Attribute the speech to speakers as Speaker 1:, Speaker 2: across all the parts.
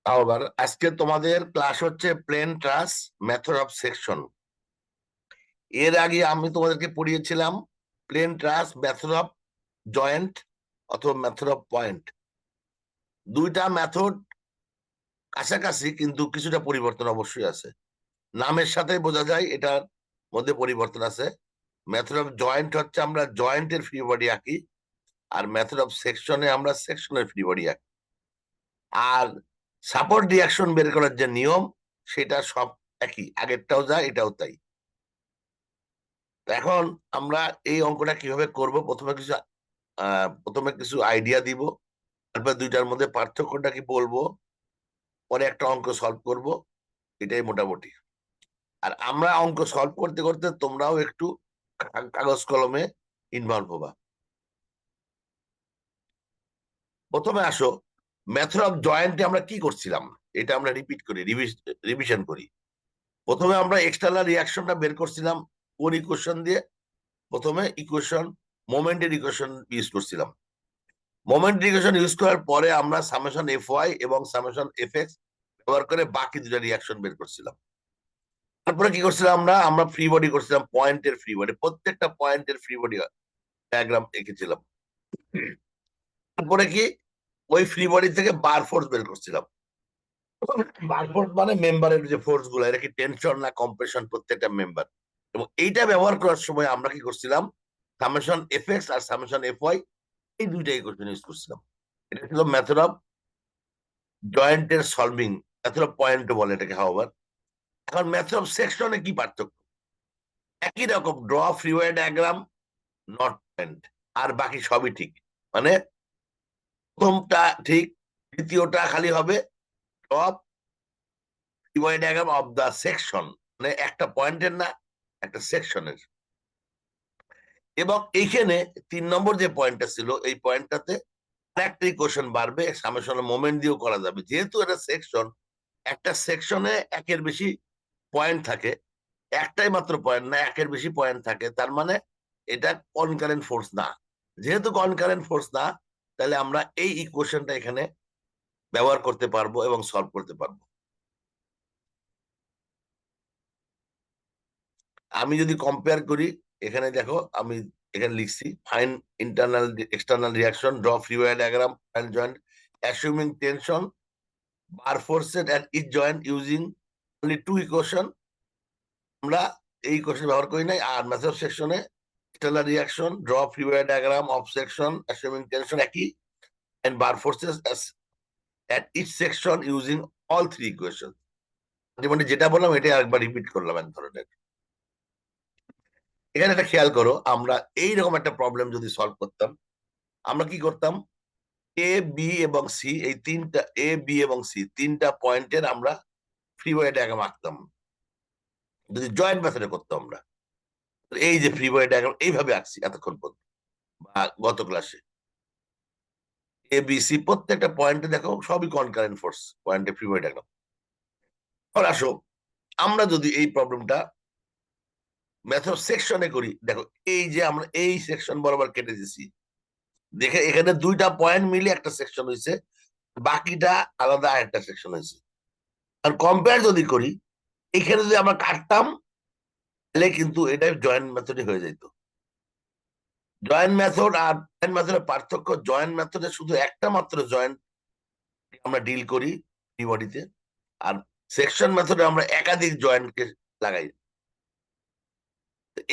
Speaker 1: আবার আজকে তোমাদের ক্লাস হচ্ছে প্লেন ট্রাস মেথড অফ সেকশন। এর আগে আমি তোমাদেরকে পড়িয়েছিলাম প্লেন ট্রাস মেথড অফ জয়েন্ট অথবা মেথড অফ পয়েন্ট। দুইটা মেথড কাছাকাছি, কিন্তু কিছুটা পরিবর্তন অবশ্যই আছে। নামের সাথে বোঝা যায় এটার মধ্যে পরিবর্তন আছে। মেথড অফ জয়েন্ট হচ্ছে আমরা জয়েন্টের ফ্রি বডি আঁকি, আর মেথড অফ সেকশনে আমরা সেকশনের ফ্রি বডি আঁকি। আর সাপোর্ট রিয়াকশন বের করার যে নিয়ম, সেটা সব একই, আগেরটাও যা এটাও তাই। তো এখন আমরা এই অঙ্কটা কিভাবে করব, প্রথমে কিছু আইডিয়া দিব, তারপর দুইটার মধ্যে পার্থক্যটা কি বলবো, পরে একটা অঙ্ক সলভ করব। এটাই মোটামুটি। আর আমরা অঙ্ক সলভ করতে করতে তোমরাও একটু কাগজ কলমে ইনভলভ হবা। প্রথমে আসো, মেথড অফ জয়েন্টে আমরা কি করছিলাম এটা আমরা রিপিট করি, রিভিশন করি। প্রথমে আমরা এক্সটার্নাল রিয়াকশনটা বের করছিলাম কোন ইকুয়েশন দিয়ে? প্রথমে ইকুয়েশন, মোমেন্টের ইকুয়েশন ইউজ করছিলাম। মোমেন্ট ইকুয়েশন ইউজ করার পরে আমরা সামেশন এফ ওয়াই এবং সামেশন এফ এক্স ব্যবহার করে বাকি দুটা রিয়াকশন বের করছিলাম। তারপরে কি করছিলাম আমরা আমরা ফ্রি বডি করছিলাম, পয়েন্টের ফ্রি বডি, প্রত্যেকটা পয়েন্টের ফ্রি বডি ডায়াগ্রাম এঁকেছিলাম। তারপরে কি ওই ফ্রি বডি থেকে বার ফোর্স বের করছিলাম। বার ফোর্স মানে মেম্বারের যে ফোর্স গুলো, এটা কি টেনশন না কম্প্রেশন, প্রত্যেকটা মেম্বার। এবং এইটা ব্যবহার করার সময় আমরা কি করছিলাম, সামেশন এফ এক্স আর সামেশন এফ ওয়াই, এই দুইটা ইকুয়েশন ইউজ করছিলাম। এটা ছিল মেথড অফ জয়েন্টের সলভিং, মেথড অফ পয়েন্ট বলে এটাকে। হাওয়ার এখন মেথড অফ সেকশনে কি পার্থক্য? একই রকম, draw freeway diagram, not point, আর বাকি সবই ঠিক। মানে প্রথমটা ঠিক, দ্বিতীয়টা খালি হবে draw freeway diagram of the section, মানে একটা পয়েন্টের না, একটা সেকশনের। এবং এইখানে 3 নম্বর যে পয়েন্টটা ছিল, এই পয়েন্টটাতে একটা ইকুয়েশন বাড়বে, সামেশন মোমেন্ট দিয়েও করা যাবে। যেহেতু এটা সেকশন, একটা সেকশনে একের বেশি পয়েন্ট থাকে, একটাই মাত্র পয়েন্ট না, একের বেশি পয়েন্ট থাকে, তার মানে এটা কনকারেন্ট ফোর্স না। যেহেতু কনকারেন্ট ফোর্স না, তাহলে আমরা এই ইকুয়েশনটা এখানে ব্যবহার করতে পারবো এবং সলভ করতে পারবো। আমি যদি কম্পেয়ার করি, এখানে দেখো আমি এখানে লিখছি find internal external reaction, draw free wire diagram, find joint, assuming tension, bar forces at each joint using only two equation. আমরা এই ইকুয়েশন ব্যবহার করি নাই। আর মেথড সেকশনে external reaction, draw free wire diagram of section, assuming tension একই, and bar forces at each section using all three equation. মানে যেটা বললাম এটাই আরেকবার রিপিট করলাম এক ধরনের। এখানে একটা খেয়াল করো, আমরা এইরকম একটা প্রবলেম যদি সলভ করতাম, আমরা কি করতাম, এ বি এবং সি, এই তিনটা এ বি এবং সি তিনটা পয়েন্টের আমরা ফ্রি বডি ডায়াগ্রাম আঁকতাম। যদি জয়েন্ট মেথডে করতাম আমরা, এই যে ফ্রি বডি ডায়াগ্রাম এইভাবে আঁকছি এতক্ষণ পর্যন্ত বা গত ক্লাসে। এ বি সি প্রত্যেকটা পয়েন্টে দেখো সবই কনকারেন্ট ফোর্স, পয়েন্টে ফ্রি বডি ডায়াগ্রাম। এবার আসো, আমরা যদি এই প্রবলেমটা মেথড সেকশনে করি, দেখো এই যে আমরা এই সেকশন বরাবর কেটে দিছি, দেখে এখানে দুইটা পয়েন্ট মিলে একটা সেকশন হয়েছে, বাকিটা আলাদা একটা সেকশন হয়েছে। আর কম্পেয়ার যদি করি, এখানে যদি আমরা কাটতাম, তাহলে কিন্তু এটা জয়েন্ট মেথডে হয়ে যেত। জয়েন্ট মেথড আর জয়েন্ট মেথডের পার্থক্য, জয়েন্ট মেথডে শুধু একটা মাত্র জয়েন্ট আমরা ডিল করি ফ্রি বডিতে, আর সেকশন মেথডে আমরা একাধিক জয়েন্টকে লাগাই।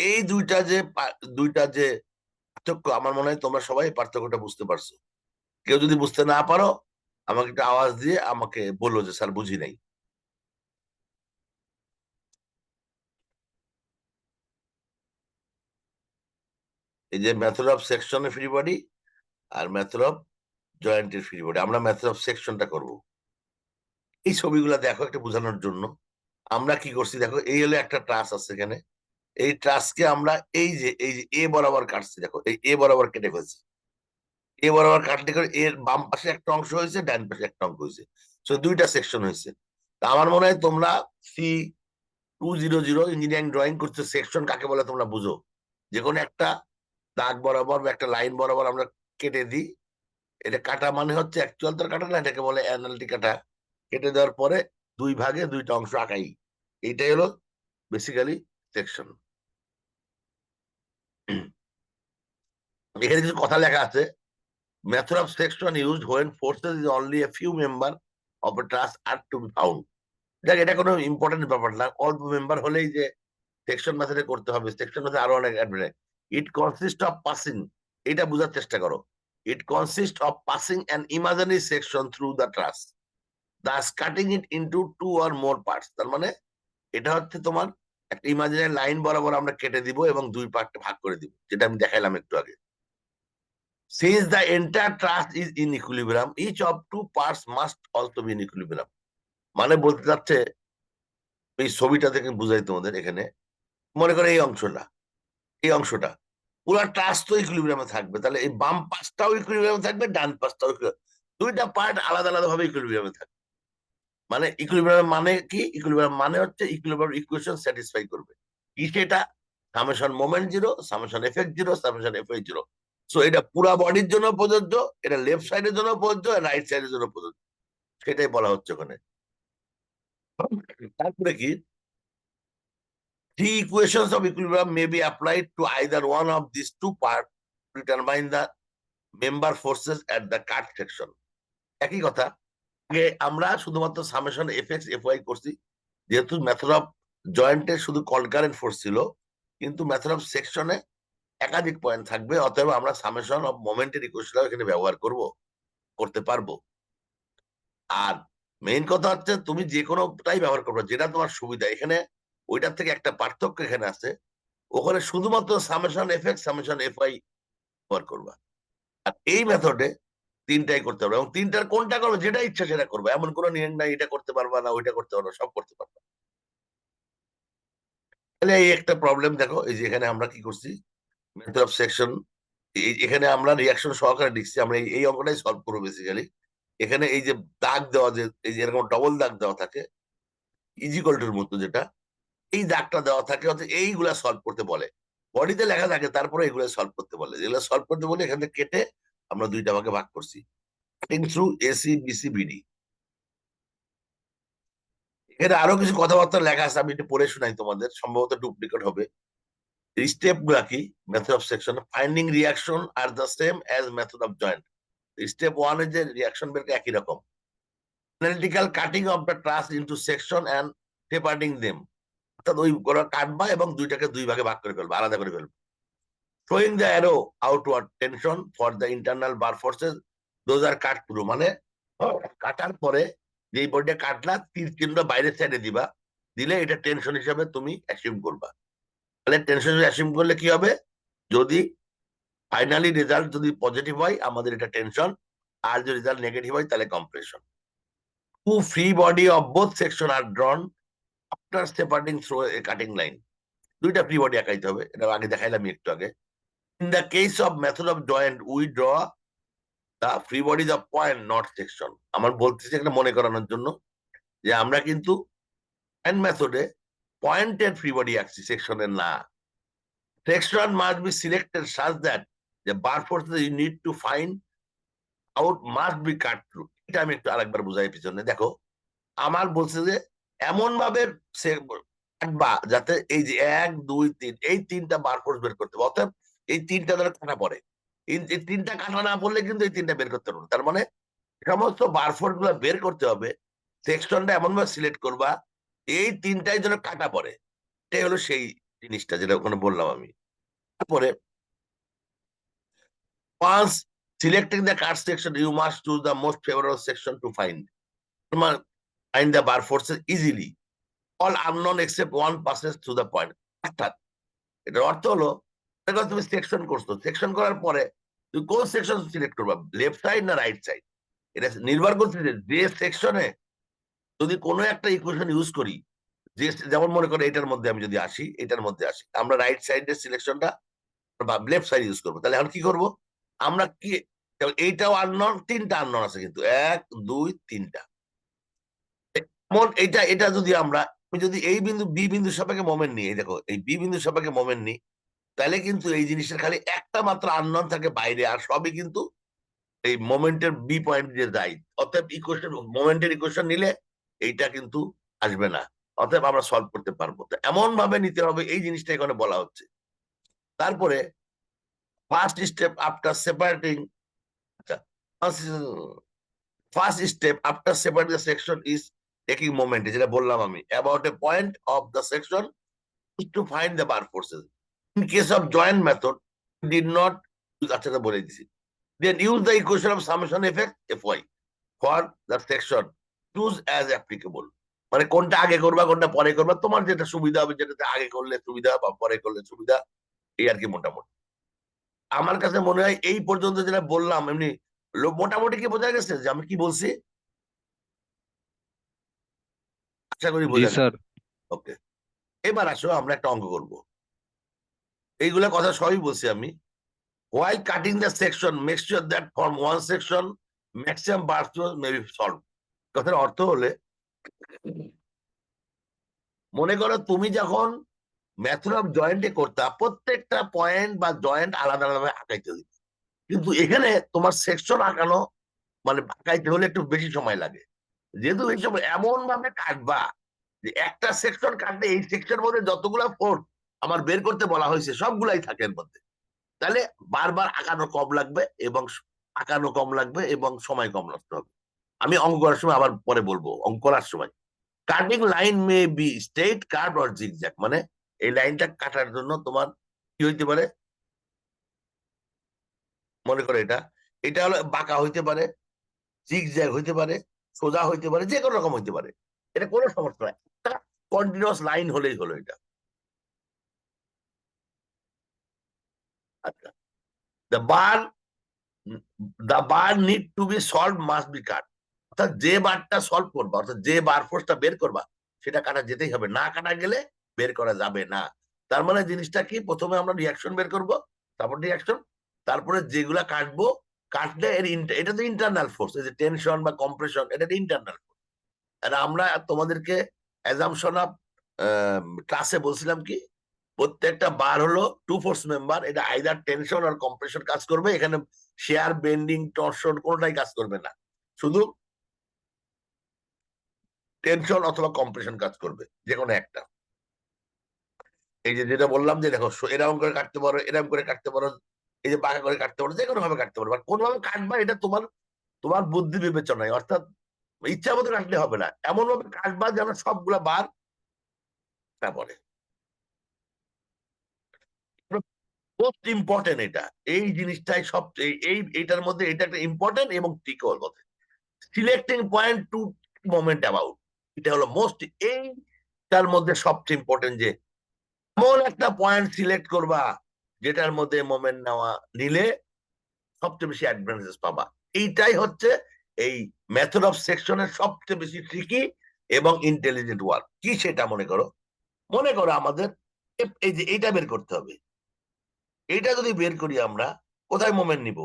Speaker 1: এই দুইটা যে পার্থক্য, আমার মনে হয় তোমরা সবাই পার্থক্যটা বুঝতে পারছো। কেউ যদি বুঝতে না পারো, আমাকে একটা আওয়াজ দিয়ে আমাকে বললো যে স্যার বুঝি নাই। এই যে মেথড অফ সেকশনের ফ্রি বডি আর মেথড অফ জয়েন্টের ফ্রি বডি, আমরা মেথড অফ সেকশনটা করব। এই ছবিগুলো দেখো একটা বোঝানোর জন্য। আমরা কি করছি দেখো, এই হলো একটা ট্রাস আছে এখানে, এই ট্রাসকে আমরা এই যে এ বরাবর কাটছি, দেখো এই এ বরাবর কেটে ফেলছি। এ বরাবর কাটলে করে এর বাম পাশে একটা অংশ হয়েছে, ডান পাশে একটা অংশ হয়েছে, তো দুইটা সেকশন হয়েছে। তা আমার মনে হয় তোমরা C200 ইঞ্জিনিয়ারিং ড্রয়িং করছো, সেকশন কাকে বলে তোমরা বুঝো। যে কোনো একটা দাগ বরাবর বা একটা লাইন বরাবর আমরা কেটে দিই। এটা কাটা মানে হচ্ছে অ্যাকচুয়াল তো কাটা না, এটাকে বলে অ্যানালিটি কাটা। কেটে দেওয়ার পরে দুই ভাগে দুইটা অংশ আঁকাই, এইটাই হলো বেসিক্যালি সেকশন। এখানে কিছু কথা লেখা আছে। Method of section used when forces is only a few member of a truss are to be found. দেখ, এটা কোনো ইম্পর্টেন্ট ব্যাপার না, অল্প মেম্বার হলেই যে সেকশন মেথডে করতে হবে। সেকশন মেথড আরো অনেক ইট কনসিস্ট অফ পাসিং, এটা বোঝার চেষ্টা করো। It consist of passing an imaginary section through the truss, thus cutting it into two or more parts. তার মানে এটা হচ্ছে তোমার একটা ইমাজিনারি লাইন বরাবর আমরা কেটে দিব এবং দুই পার্টে ভাগ করে দিব, যেটা আমি দেখাইলাম একটু আগে। Since the entire truss is in equilibrium, each of two parts must also be in equilibrium. মানে বলতে চাচ্ছে, এই ছবিটা থেকে বুঝাই তোমাদের, এখানে মনে করো এই অংশটা পুরো ট্রাস্ট তো ইকুইলিব্রিয়ামে থাকবে, তাহলে এই বাম পাশটাও ইকুইলিব্রিয়ামে থাকবে, ডান পাশটাও দুইটা পার্ট আলাদা আলাদা ভাবে ইকুইলিব্রিয়ামে থাকবে। মানে ইকুইলিব্রিয়াম মানে কি? ইকুইলিব্রিয়াম মানে হচ্ছে ইকুইলিব্রিয়াম ইকুয়েশন স্যাটিসফাই করবে। কি সেটা? Summation moment zero, summation effect zero, summation effect zero. So এটা পুরা বডির জন্য প্রযোজ্য, এটা লেফট সাইডের জন্য প্রযোজ্য, রাইট সাইডের জন্য প্রযোজ্য, সেটাই বলা হচ্ছে ওখানে। তারপরে কি, three equations of equilibrium may be applied to either one of these two parts to determine the member forces at the cut section. একই কথা, আগে আমরা শুধুমাত্র summation F X F Y করছি, যেহেতু মেথড অফ জয়েন্টে শুধু কনকারেন্ট ফোর্স ছিল, কিন্তু মেথড অফ সেকশনে একাধিক পয়েন্ট থাকবে, অতএব আমরা সামেশন অফ মোমেন্টের ইকুয়েশন এখানে ব্যবহার করতে পারবো। আর মেইন কথা হচ্ছে তুমি যে কোনোটাই ব্যবহার করবে, যেটা তোমার সুবিধা। এখানে ওইটার থেকে একটা পার্থক্য এখানে আছে, ওখানে শুধুমাত্র summation F X summation F Y ব্যবহার করবা। আর এই মেথডে তিনটাই করতে পারবে, এবং তিনটার কোনটা করবে যেটা ইচ্ছা সেটা করবে, এমন কোনো নিয়ম নাই এটা করতে পারবা না ওইটা করতে পারবা, সব করতে পারবা। তাহলে এই একটা প্রবলেম দেখো, এই যে এখানে আমরা কি করছি, মেথড অফ সেকশন, এখানে আমরা রিয়াকশন সহকারে লিখছি, আমরা এই অঙ্কটাই সলভ করবো বেসিক্যালি। এখানে এই যে দাগ দেওয়া, যে এই যে এরকম ডবল দাগ দেওয়া থাকে ইজিকল টুর মতো, যেটা এই দাগটা দেওয়া থাকে, অর্থাৎ এইগুলা সলভ করতে বলে। বডিতে লেখা থাকে, তারপরে এগুলো সলভ করতে বলে। যেগুলো সলভ করতে বলে এখান থেকে কেটে আমরা দুইটা ভাগে ভাগ করছি, cutting through AC BC BD. এখানে আরো কিছু কথাবার্তা লেখা আছে, আমি এটা পড়ে শোনাই তোমাদের, সম্ভবত ডুপ্লিকেট হবে। স্টেপ গুলা কি? Method of section, finding reaction are the same as method of joint. Step one এর যে রিয়াকশন বের একই রকম। Analytical cutting of the truss into section and separating them, অর্থাৎ ওই কাটবা এবং দুইটাকে দুই ভাগে ভাগ করে ফেলবা, আলাদা করে ফেলবা। showing the arrow outward tension for the internal bar forces, those are cut through, মানে কাটার পরে যেই বডিটা কাটলা তীর চিহ্ন বাইরের সাইডে দিবা, দিলে এটা টেনশন হিসাবে তুমি অ্যাসিউম করবা। তাহলে টেনশন অ্যাসিউম করলে কি হবে, যদি ফাইনালি রেজাল্ট যদি পজিটিভ হয় আমাদের এটা টেনশন, আর যদি রেজাল্ট নেগেটিভ হয় তাহলে compression. Two free body of both section are drawn after separating through a cutting line. দুইটা ফ্রি বডি আঁকাইতে হবে, এটা আগে দেখাইলাম একটু আগে। In the case of method of joint, we draw the free body the point not section. আমার বলতেছি একটা মনে করানোর জন্য, যে আমরা কিন্তু পয়েন্ট মেথডে পয়েন্টের ফ্রি বডি আঁকছি, সেকশনের না। Section must be selected such that the bar forces you need to find out must be cut through. এটা আমি একটু আরেকবার বুঝাই পিছনে দেখো। আমার বলছে যে এমন ভাবে কাটবা যাতে এই যে 1 2 3 এই তিনটা বার ফোর্স বের করতে হবে, অর্থাৎ এই তিনটা ধরে কাটা পড়ে। এই তিনটা কাটা না পড়লে কিন্তু এই তিনটা বের করতে পারবো। তার মানে সমস্ত বার ফোর্স গুলো বের করতে হবে, সেকশনটা এমন ভাবে সিলেক্ট করবা এই তিনটাই যেন কাটা পড়ে। এটাই হলো সেই জিনিসটা যেটা ওখানে বললাম আমি। তারপরে once selecting the cut section you must choose the most favorable section to find the bar forces easily. All unknown except one passes through the point. অর্থাৎ এটার অর্থ হলো, তুমি সেকশন করছো, সেকশন করার পরে তুমি কোন সেকশন সিলেক্ট করবা, লেফট সাইড না রাইট সাইড, এটা নির্ভর করছে যে সেকশনে যদি কোনো একটা ইকুয়েশন ইউজ করি, যে যেমন মনে করো এটার মধ্যে আমি যদি আসি, এটার মধ্যে আসি, আমরা রাইট সাইডের সিলেকশনটা বা লেফট সাইড ইউজ করবো। তাহলে এখন কি করব আমরা, কি এইটাও আননন, তিনটা আননন আছে কিন্তু, 1 2 3টা। এটা এটা যদি আমরা যদি এই বিন্দু বি বিন্দু সাপেক্ষে মোমেন্ট নিই, দেখো এই বি বিন্দু সাপেক্ষে মোমেন্ট নিই, তাহলে কিন্তু এই জিনিসের খালি একটা মাত্র আননন থাকে বাইরে, আর সবই কিন্তু এই মোমেন্টের বি পয়েন্ট দিয়ে যায়। অর্থাৎ ইকুয়েশন মোমেন্টের ইকুয়েশন নিলে এইটা কিন্তু আসবে না, অতএব আমরা সলভ করতে পারবো। তো এমন ভাবে নিতে হবে, এই জিনিসটা এখানে বলা হচ্ছে। তারপরে first step after separating, first step after separating the section is taking moment, যেটা বললাম আমি, about a point of the section is to find the bar forces. In case of joint method, did not use, আচ্ছা বলে দিছি, then use the equation of summation effect Fy for the section, choose as applicable, মানে কোনটা আগে করবা কোনটা পরে করবা, তোমার যেটা সুবিধা হবে, যেটাতে আগে করলে সুবিধা বা পরে করলে সুবিধা, এই আর কি মোটামুটি। আমার কাছে মনে হয় এই পর্যন্ত যেটা বললাম, এমনি মোটামুটি কি বোঝা গেছে যে আমি কি বলছি? আশা করি
Speaker 2: জি
Speaker 1: বোঝা গেছে।
Speaker 2: স্যার।
Speaker 1: ওকে, এবার আসো আমরা একটা অঙ্ক করব। এইগুলা কথা সবই বলছি আমি। While cutting the section, make sure that from one section, maximum bar force may be solved. কথার অর্থ হলে, মনে করো তুমি যখন মেথড অফ জয়েন্টে করতা, প্রত্যেকটা পয়েন্ট বা জয়েন্ট আলাদা আলাদা আঁকাইতে দিত, কিন্তু এখানে তোমার সেকশন আঁকানো মানে আঁকাইতে হলে একটু বেশি সময় লাগে। যেহেতু এই সময় এমন ভাবে কাটবা যে একটা সেকশন কাটলে এই সেকশন মধ্যে যতগুলা ফোর্স আমার বের করতে বলা হয়েছে সবগুলাই থাকে এর মধ্যে, তাহলে বারবার আঁকানো কম লাগবে এবং সময় কম নষ্ট হবে। আমি অঙ্ক করার সময় আবার পরে বলবো, অঙ্ক করার সময় cutting line may be straight curve or zigzag, মানে এই লাইনটা কাটার জন্য তোমার কি হইতে পারে, মনে করো এটা, এটা হলো বাঁকা হইতে পারে, জিগজ্যাগ হইতে পারে, সোজা হইতে পারে, যে কোনো রকম হইতে পারে, এটা কোনো সমস্যা নাই, একটা কন্টিনিউয়াস লাইন হলেই হলো এটা। আচ্ছা, the bar the bar need to be solve must be cut, অর্থাৎ যে বারটা সলভ করবা, অর্থাৎ যে বার ফোর্সটা বের করবা সেটা কাটা যেতেই হবে, না কাটা গেলে বের করা যাবে না। তার মানে জিনিসটা কি, প্রথমে আমরা রিয়াকশন বের করব, তারপর রিয়াকশন, তারপরে যেগুলা কাটবো, কাটলে এটা তো ইন্টারনাল ফোর্স, এই যে টেনশন বা কম্প্রেশন, এটা ইন্টারনাল ফোর্স। আর আমরা তোমাদেরকে অ্যাজাম্পশন অফ ক্লাসে বলছিলাম কি, প্রত্যেকটা বার হলো টু ফোর্স মেম্বার, এটা আইদার টেনশন আর কম্প্রেশন কাজ করবে, এখানে শেয়ার বেন্ডিং টর্শন কোনোটাই কাজ করবে না, শুধু টেনশন অথবা কম্প্রেশন কাজ করবে, যে কোনো একটা। এই যে যেটা বললাম যে দেখো, এরকম করে কাটতে পারো, এরকম করে কাটতে পারো, এই যে বাঁকা করে কাটতে পারো, যে কোনো ভাবে কাটতে পারো, কোন ভাবে কাটবা এটা তোমার তোমার বুদ্ধি বিবেচনায়, অর্থাৎ ইচ্ছা মতো কাটলে হবে না, এমন ভাবে কাটবা যেন সবগুলা বার তারপরে। মোস্ট ইম্পর্টেন্ট এটা, এই জিনিসটাই সবচেয়ে এইটার মধ্যে এটা একটা ইম্পর্টেন্ট এবং ট্রিকল কথা, selecting point to moment about, এটা হলো মোস্ট, এইটার মধ্যে সবচেয়ে ইম্পর্টেন্ট যে এমন একটা পয়েন্ট সিলেক্ট করবা যেটার মধ্যে মোমেন্ট নেওয়া নিলে সবচেয়ে বেশি অ্যাডভান্টেজ পাবা। এইটাই হচ্ছে এই মেথড অফ সেকশনের সবচেয়ে বেশি ট্রিকি এবং ইন্টেলিজেন্ট ওয়ার্ক। কি সেটা মনে করো আমাদের এই যে এইটা বের করতে হবে, এইটা যদি বের করি আমরা কোথায় মোমেন্ট নিব,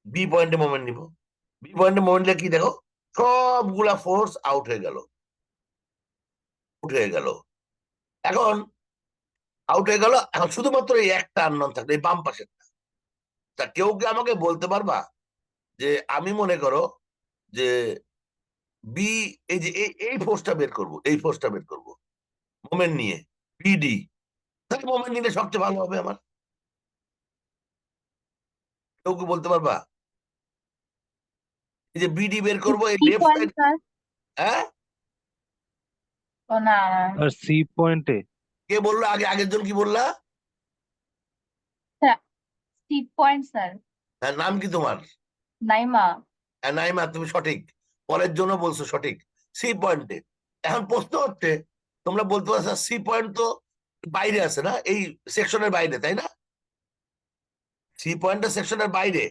Speaker 1: বি পয়েন্টে মোমেন্ট নিব, বি পয়েন্টে মোমেন্ট কি দেখো, সবগুলা ফোর্স আউট হয়ে গেল, এখন আউট হয়ে গেল, এখন শুধুমাত্র এই একটা আননোন থাকবে, এই বাম পাশে। তা কেউ কি আমাকে বলতে পারবা যে আমি মনে করো যে বি, এই যে এই ফোর্সটা বের করব, এই ফোর্সটা বের করব মোমেন্ট নিয়ে, বিডি, তাহলে মোমেন্ট নিলে সবচেয়ে ভালো হবে আমার, কেউ কি বলতে পারবা? এই যে বিডি বের করবো এই
Speaker 3: কি
Speaker 1: লেফট
Speaker 3: পয়েন্ট
Speaker 1: সাইড,
Speaker 3: স্যার?
Speaker 1: হ্যাঁ
Speaker 3: ও না,
Speaker 2: আর সি পয়েন্টে
Speaker 1: কে বললো আগে, আগের জন কি বললা?
Speaker 3: C point sir.
Speaker 1: হ্যাঁ, নাম কি তোমার?
Speaker 3: নাইমা।
Speaker 1: হ্যাঁ, নাইমা, তুমি সঠিক, পরের জন্য বলছো সঠিক, সি পয়েন্টে। এখন প্রশ্ন হচ্ছে, তোমরা বলতে পারছো সি পয়েন্ট তো বাইরে আছে না, এই সেকশনের বাইরে, তাই না? সি পয়েন্টটা সেকশনের বাইরে,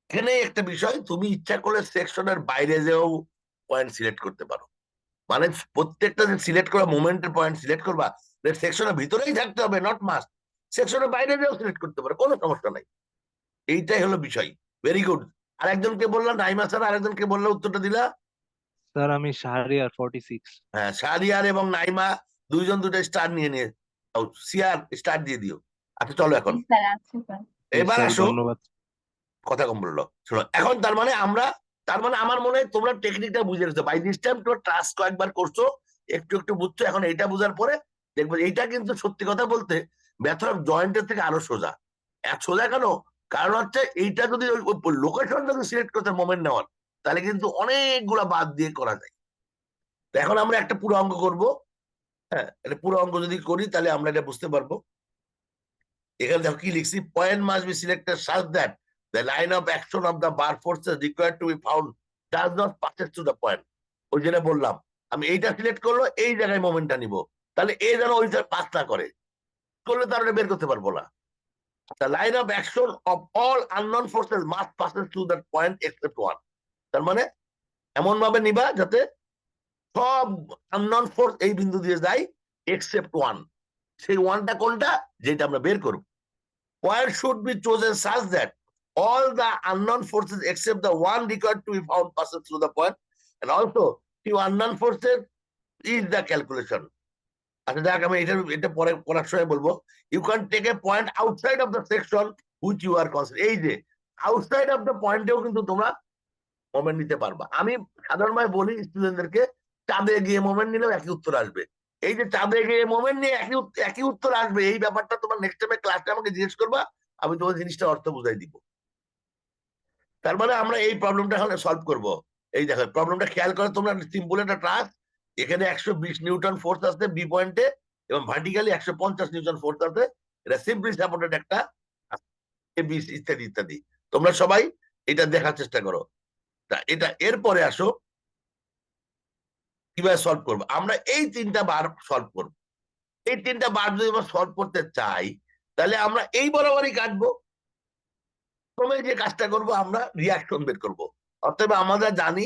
Speaker 1: এখানে একটা বিষয়, তুমি ইচ্ছা করলে সেকশনের বাইরে যেও পয়েন্ট সিলেক্ট করতে পারো, মানে প্রত্যেকটা যে সিলেক্ট করা মোমেন্টের পয়েন্ট সিলেক্ট করবা, সেকশনের ভিতরেই থাকতে হবে, নট মাস্ট, সেকশনের বাইরে যেও সিলেক্ট করতে পারো, কোনো সমস্যা নাই। এইটাই হলো বিষয়। Very good. আর একজনকে বললাম নাইমা স্যার, আরেকজনকে বললে উত্তরটা দিলা?
Speaker 2: স্যার আমি শাহরিয়ার 46।
Speaker 1: হ্যাঁ, শাহরিয়ার এবং নাইমা দুইজন দুটো স্টার নিয়ে সিয়ার স্টার দিয়ে দিও। আচ্ছা চলো এখন,
Speaker 3: জি স্যার, আছে স্যার।
Speaker 2: জি
Speaker 1: এবার
Speaker 2: স্যার,
Speaker 1: আসো,
Speaker 2: ধন্যবাদ।
Speaker 1: কথা কম বললো, শোনো এখন, তার মানে আমরা তার মানে আমার মনে হয় তোমরা টেকনিকটা বুঝে গেছো, বাই দিস টাইম তোমরা টাস্ক কয়েকবার করছো, একটু একটু বুঝছো, এখন এইটা বোঝার পরে দেখবে এইটা কিন্তু সত্যি কথা বলতে মেথড অফ জয়েন্টের থেকে আরো সোজা। এক সোজা কেন? কারণ হচ্ছে এইটা যদি লোকেশন যদি সিলেক্ট করতে মোমেন্ট নেওয়ার, তাহলে কিন্তু অনেকগুলা বাদ দিয়ে করা যায়। তো এখন আমরা একটা পুরো অঙ্ক করবো। হ্যাঁ, এটা পুরো অঙ্ক যদি করি তাহলে আমরা এটা বুঝতে পারবো। এখানে দেখো কি লিখছি, point must be selected such that the line of action of the bar forces required to be found does not pass to the point। ওই যেটা বললাম, আমি এইটা সিলেক্ট করলো, এই জায়গায় মোমেন্টটা নিব, তাহলে এ যেন ওইটা পাস না করে, করলে তার বের করতে পারবো না। The line of action of all unknown forces must pass through that point except one। তার মানে এমন ভাবে নিবা যাতে সব আননন ফোর্স এই বিন্দু দিয়ে যায় এক্সেপ্ট ওয়ান। সেই ওয়ানটা কোনটা, যেটা আমরা বের করব। Point should be chosen such that all the unknown forces except the one required to be found passes through the point, and also few unknown forces is the calculation। আচ্ছা দেখ, আমি এটা পরে করার সময় বলবো। You can take a point outside of the section which you are consider. এই যে আউটসাইড অফ দ্য পয়েন্টেও কিন্তু তোমরা মোমেন্ট নিতে পারবা। আমি সাধারণভাবে বলি স্টুডেন্টদেরকে, চাঁদে গিয়ে মোমেন্ট নিলেও একই উত্তর আসবে। এই যে চাঁদে গিয়ে মোমেন্ট নিয়ে একই উত্তর আসবে, এই ব্যাপারটা তোমার নেক্সট টাইমে ক্লাসে আমাকে জিজ্ঞেস করবা, আমি তোমার জিনিসটা অর্থ বুঝাই দিব। তার মানে আমরা এই প্রবলেমটা এখন সলভ করব। এই দেখো প্রবলেমটা খেয়াল করে তোমরা, সিম্পল একটা ট্রাক, এখানে 120 নিউটন ফোর্স আছে বি পয়েন্টে, এবং ভার্টিক্যালি 150 নিউটন ফোর্স আছে। এটা সিম্পলি সাপোর্টেড একটা ইত্যাদি ইত্যাদি। তোমরা সবাই এটা দেখার চেষ্টা করো। তা এটা এরপরে আসো কিভাবে সলভ করবো। আমরা এই তিনটা বার সলভ করব। এই তিনটা বার যদি আমরা সলভ করতে চাই, তাহলে আমরা এই বরাবরই কাটবো। প্রথমে যে কাজটা করব, আমরা রিয়াকশন বের করব। অতএব আমরা জানি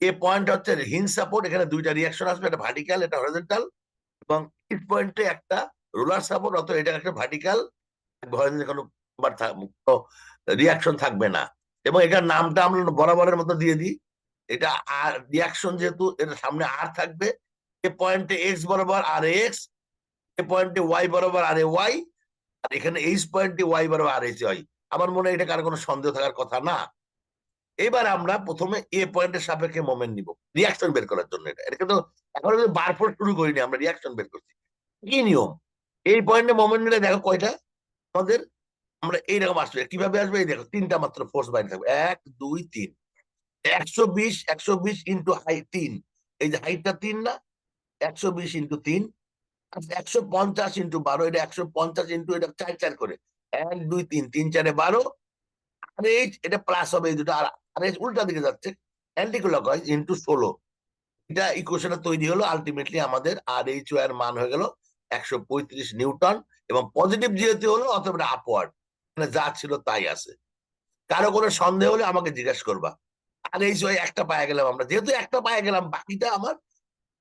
Speaker 1: এ পয়েন্ট হচ্ছে হিঞ্জ সাপোর্ট, এখানে দুইটা রিয়াকশন আসবে, এটা ভার্টিক্যাল, এটা হরিজন্টাল, এবং ইস পয়েন্টে একটা রোলার সাপোর্ট, অতএব এটা একটা ভার্টিক্যাল, কোনো রিয়াকশন থাকবে না। এবং এটার নামটা আমরা বরাবরের মতো দিয়ে দিই। এটা আর রিয়াকশন, যেহেতু এটা সামনে আর থাকবে, এ পয়েন্টে এক্স বরাবর আর এক্স, এ পয়েন্টে ওয়াই বরাবর আর এ ওয়াই, আর এখানে এইচ পয়েন্টে ওয়াই বরাবর আর এইচ ওয়াই। আমার মনে হয় এটা কার কোনো সন্দেহ থাকার কথা না। এবার আমরা প্রথমে এ পয়েন্টের সাপেক্ষে মোমেন্ট নিব রিয়াকশন বের করার জন্য। এটা কিন্তু এখন বার ফোর্স শুরু করিনি, আমরা রিয়াকশন বের করছি। কি নিয়ম, এই পয়েন্টে মোমেন্ট নিলে দেখো কয়টা আমাদের, আমরা এইরকম আসবে। কিভাবে আসবে, এই দেখো তিনটা মাত্র ফোর্স বাইরে থাকবে, 1 2 3। 120 ইন্টু হাইট 3, এই যে হাইটটা 3 না, 120 ইন্টু 3, 150 ইন্টু 12, এটা 150 ইন্টু এটা 4 4 করে, 1 2 3 3 4 12। আর এইচ এটা প্লাস হবে, এই দুটো, আর এইচ উল্টা দিকে যাচ্ছে, অ্যান্টিক্লকওয়াইজ ইন্টু 16। এটা ইকুয়েশনটা তৈরি হলো। আলটিমেটলি আমাদের আর এইচ এর মান হয়ে গেল 135 নিউটন, এবং পজিটিভ যেহেতু হলো অথবা আপওয়ার্ড, মানে যা ছিল তাই আছে। কারো কোনো সন্দেহ হলে আমাকে জিজ্ঞাসা করবা। আর এইচ ওয়াই একটা পায়ে গেলাম আমরা, যেহেতু একটা পায়ে গেলাম, বাকিটা আমার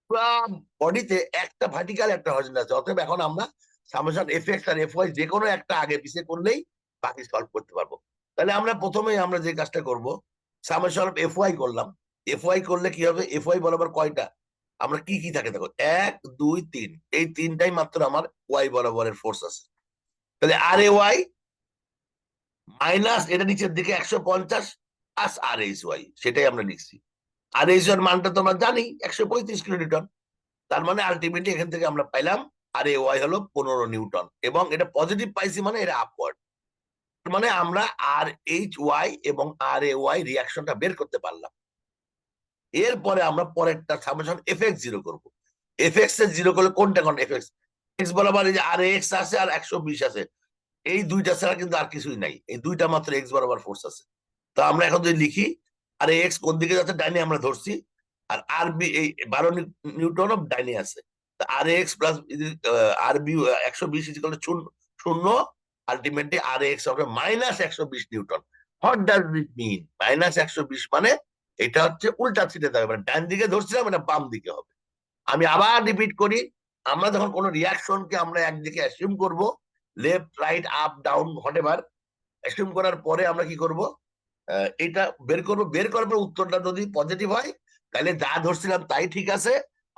Speaker 1: পুরো বডিতে একটা ভার্টিক্যাল একটা হরিজন্টাল আছে। অতএব এখন আমরা সামেশন এফ এক্স আর এফ ওয়াই যে কোনো একটা আগে পিছিয়ে করলেই বাকি সলভ করতে পারবো। তাহলে আমরা প্রথমেই আমরা যে কাজটা করব, সামেশন এফ ওয়াই করলাম। এফ ওয়াই করলে কি হবে, এফ ওয়াই বরাবর কয়টা, আমরা কি কি থাকে দেখো, 1 2 3, এই তিনটাই মাত্র আমার ওয়াই বরাবরের ফোর্স আছে। তাহলে আর এ ওয়াই মাইনাস এটা নিচের দিকে 150 প্লাস আর এইচ ওয়াই, সেটাই আমরা লিখছি। আর এইচ এর মানটা তো আমরা জানি 135 কিলোনিউটন। তার মানে আলটিমেটলি এখান থেকে আমরা পাইলাম আর এ ওয়াই হলো 15 নিউটন, এবং এটা পজিটিভ পাইছি মানে এটা আপওয়ার্ড। মানে আমরা আর এইচ ওয়াই এবং আর এ ওয়াই রিয়াকশনটা বের করতে পারলাম। এরপরে আমরা পরেরটা সামেশন এফ এক্স জিরো করবো। এফ এক্স এর জিরো করলে কোনটা কোন এফ এক্স, এক্স বরাবর এই যে আর এক্স আছে আর 120 আছে, এই দুইটা ছাড়া কিন্তু আর কিছুই নাই, এই দুইটা মাত্র এক্স বরাবর ফোর্স আছে। তো আমরা এখন যদি লিখি, আর এক্স কোন দিকে যাচ্ছে, ডাইনে আমরা ধরছি, আর আর বি এই 12 নিউটন অফ ডাইনে আছে। R x plus R B 120 equal to শূন্য, আলটিমেটলি আর এক্স হবে minus 120 newton. What does it mean, minus 120 মানে এটা হচ্ছে উল্টা ছিটে যাবে, মানে ডান দিকে ধরছিলাম, এটা বাম দিকে হবে। আমি আবার রিপিট করি, আমরা যখন কোনো রিয়াকশনকে আমরা একদিকে অ্যাসিউম করব, left right up down what ever, assume করার পরে আমরা কি করব, এটা বের করবো। বের করার পর উত্তরটা যদি পজিটিভ হয় তাহলে যা ধরছিলাম তাই ঠিক আছে,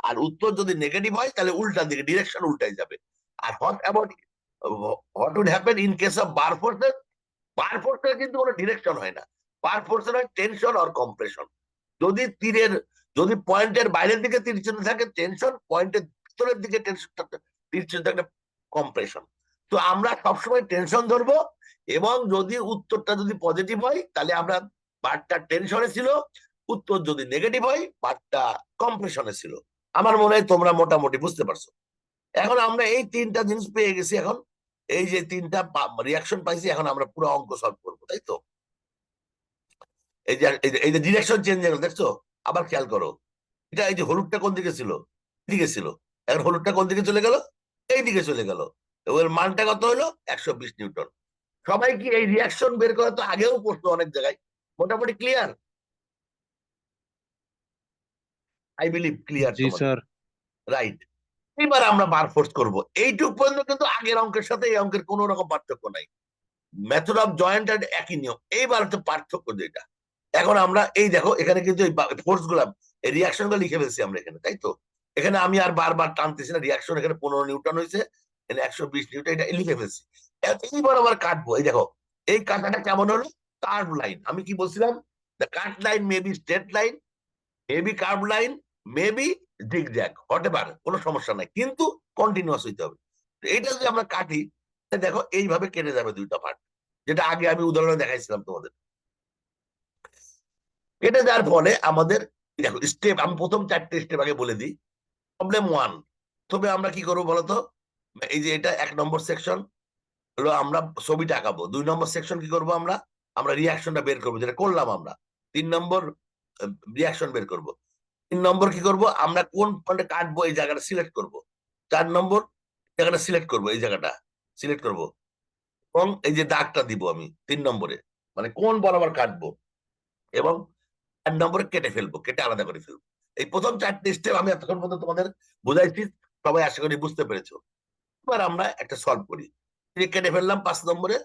Speaker 1: আর উত্তর যদি নেগেটিভ হয় তাহলে উল্টা দিকে ডিরেকশন উল্টাই যাবে। আর what would happen in case of bar forces, bar ফোর্সের কিন্তু কোনো ডিরেকশন হয় না, বার ফোর্সের হয় টেনশন অর কম্প্রেশন। যদি যদি পয়েন্টের বাইরের দিকে তীর চিহ্ন থাকে টেনশন, পয়েন্টের ভিতরের দিকে তীর চিহ্ন থাকলে কম্প্রেশন। তো আমরা সবসময় টেনশন ধরবো, এবং যদি উত্তরটা যদি পজিটিভ হয় তাহলে আমরা বারটা টেনশনে ছিল, উত্তর যদি নেগেটিভ হয় বারটা কম্প্রেশনে ছিল। আমার মনে হয় তোমরা মোটামুটি বুঝতে পারছো। এখন আমরা এই তিনটা জিনিস পেয়ে গেছি, এখন এই যে তিনটা রিয়াকশন পাইছি, এখন আমরা পুরো অঙ্ক সলভ করবো, তাই তো? এই যে ডিরেকশন চেঞ্জ হয়ে গেল, দেখছো? আবার খেয়াল করো, এটা এই যে হলুদটা কোন দিকে ছিল, এদিকে ছিল, এখন হলুদটা কোন দিকে চলে গেল, এই দিকে চলে গেল। ওর মানটা কত হলো? 120 নিউটন। সবাই কি এই রিয়াকশন বের করা তো আগেও পড়তো অনেক জায়গায়, মোটামুটি ক্লিয়ার? আই বিলিভ ক্লিয়ার
Speaker 2: জি
Speaker 1: তোমাদের,
Speaker 2: স্যার।
Speaker 1: রাইট? এবার আমরা বার ফোর্স করবো। এইটুক পর্যন্ত কিন্তু আগের অঙ্কের সাথে এই অঙ্কের কোন রকম পার্থক্য নাই, মেথড অফ জয়েন্ট এন্ড একই নিয়ম। এইবার হচ্ছে পার্থক্য যেটা, এখন আমরা এই দেখো এখানে কিন্তু এই ফোর্স গুলা, এই রিয়াকশন গুলো লিখে ফেলছি আমরা এখানে, তাই তো? এখানে আমি আর বারবার টানতেছি না, রিয়াকশন এখানে 15 নিউটন হয়েছে, এখানে 120 নিউটন, এটা লিখে ফেলছি। এইবার আবার কাটবো, এই দেখো এই কাটাটা কেমন হলো? Curve line. আমি কি বলছিলাম? The cut line may be straight line, may be curve line, may be zigzag, whatever, কোনো সমস্যা নাই, কিন্তু কন্টিনিউয়াস হইতে হবে। এইটা যদি আমরা কাটি, দেখো এইভাবে কেটে যাবে দুইটা পার্ট, যেটা আগে আমি উদাহরণে দেখাইছিলাম তোমাদের। কেটে যাওয়ার ফলে আমাদের দেখো স্টেপ, আমি প্রথম 4টে স্টেপ আগে বলে দিই। প্রবলেম 1, তবে আমরা কি করবো বলতো? এই যে এটা 1 নম্বর সেকশন হলো, আমরা ছবিটা আঁকাবো। 2 নম্বর সেকশন কি করবো? আমরা আমরা রিয়াকশনটা বের করবো, যেটা করলাম আমরা। 3 নম্বর রিয়াকশন বের করবো। 3 নম্বর কি করব? আমরা কোন পয়েন্টে কাটবো এই জায়গাটা সিলেক্ট করব। 4 নম্বর জায়গাটা সিলেক্ট করব, এই জায়গাটা সিলেক্ট করব, এবং এই যে দাগটা দিব আমি 3 নম্বরে, মানে কোন বরাবর কাটবো, এবং 4 নম্বরে কেটে ফেলবো, কেটে আলাদা করে ফেলবো। এই প্রথম 4টে স্টেপ আমি এতক্ষণ পর্যন্ত তোমাদের বুঝাইছি, সবাই আশা করি বুঝতে পেরেছো। এবার আমরা একটা সলভ করি। এই যে কেটে ফেললাম 5 নম্বরে,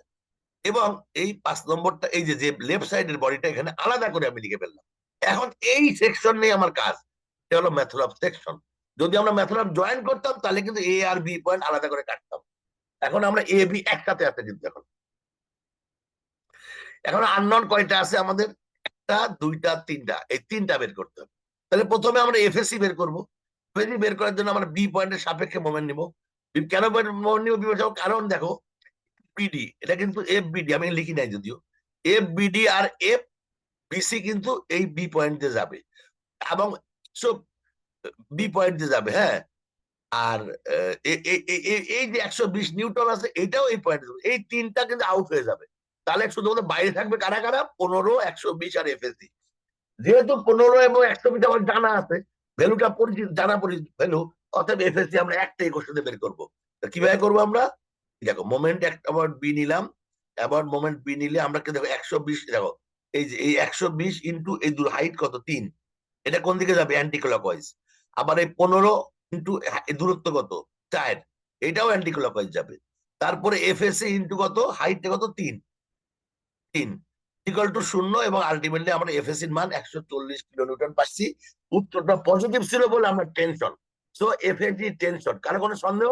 Speaker 1: এবং এই 5 নম্বরটা এই যে লেফট সাইডের বডিটা এখানে আলাদা করে আমি লিখে ফেললাম। এখন এই সেকশন নিয়ে আমার কাজ, এটা হলো মেথড অফ সেকশন। যদি আমরা মেথড অফ জয়েন করতাম তাহলে কিন্তু এ আর বি পয়েন্ট আলাদা করে কাটতাম। এখন আমরা এ বি একসাথে আছে কিন্তু এখন। এখন আননোন কয়টা আছে আমাদের? 1টা 2টা 3টা, এই 3টা বের করতে হবে। তাহলে প্রথমে আমরা এফএসসি বের করবো। এফএসসি বের করার জন্য আমরা বি পয়েন্টের সাপেক্ষে মোমেন্ট নিব। কেন মোমেন্ট নিব? কারণ দেখো বিডি, এটা কিন্তু এফ বিডি, আমি লিখি নাই যদিও, এফ বিডি আর এফ বিসি কিন্তু এই বি পয়েন্টে যাবে, এবং সব বি পয়েন্টে যাবে, হ্যাঁ। আর এই যে 120 নিউটন আছে, এটাও এই পয়েন্টে যাবে। এই 3টা কিন্তু আউট হয়ে যাবে। তাহলে শুধুমাত্র বাইরে থাকবে কারা কারা? 15, 120 আর এফএসডি। যেহেতু 15 এবং 120 আমার জানা আছে, ভ্যালুটা পরিচিত, জানা পরিচিত ভ্যালু, অতএব এফএসডি আমরা একটাই কোশ্চেনে বের করবো। কিভাবে করবো আমরা? দেখো মোমেন্ট অ্যাবাউট বি নিলাম, অ্যাবাউট মোমেন্ট বি নিলে আমরা দেখো 120, দেখো এই যে এই 120 ইন্টু এই হাইট কত? 3, এটা কোন দিকে যাবে? Anti clockwise. আবার এই 15 ইন্টু দূরত্ব কত? 4, এটাও অ্যান্টি ক্লকওয়াইজ যাবে। তারপরে এফএসএ ইন্টু কত? হাইটটা কত? 3 ইকুয়াল টু 0, এবং আলটিমেটলি আমরা এফএসির মান 140 কিলোনিউটন পাচ্ছি। উত্তরটা পজিটিভ ছিল বলে আমরা টেনশন। So FAC tension. কারো কোনো সন্দেহ?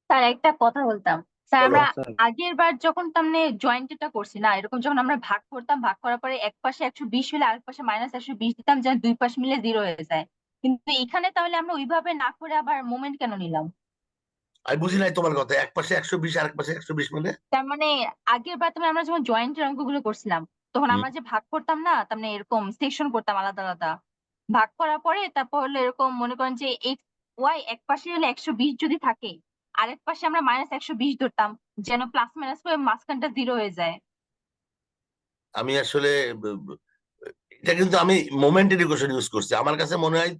Speaker 3: স্যার একটা কথা বলতাম। স্যার
Speaker 1: বলো।
Speaker 3: আমরা
Speaker 2: স্যার
Speaker 3: আগের বার যখন তামনে জয়েন্টটা করছি না, এরকম যখন আমরা ভাগ করতাম, ভাগ করার পরে এক পাশে 120 হলে আরেক পাশে -120 দিতাম, যেন দুই পাশ মিলে 0 হয়ে যায়। কিন্তু এখানে তাহলে আমরা ওইভাবে না করে আবার মোমেন্ট কেন নিলাম?
Speaker 1: আমি বুঝি নাই তোমার কথা, এক পাশে 120 আর এক পাশে 120 মানে?
Speaker 3: তার মানে আগের বার আমরা যখন জয়েন্টের অঙ্কগুলো করছিলাম, তখন
Speaker 1: হুম,
Speaker 3: আমরা যে ভাগ করতাম না, তার মানে এরকম সেকশন করতাম আলাদা আলাদা। ভাগ করার পরে তারপর হলো এরকম মনে করেন যে এক্স ওয়াই এক পাশে হলে 120 যদি থাকে, আরেক পাশে আমরা -120 ধরতাম, যেন প্লাস মাইনাস করে মাঝখানটা 0 হয়ে যায়।
Speaker 1: আমি আসলে এটা কিন্তু আমি মোমেন্ট এডুকেশন ইউজ করছি। আমার কাছে মনে হয়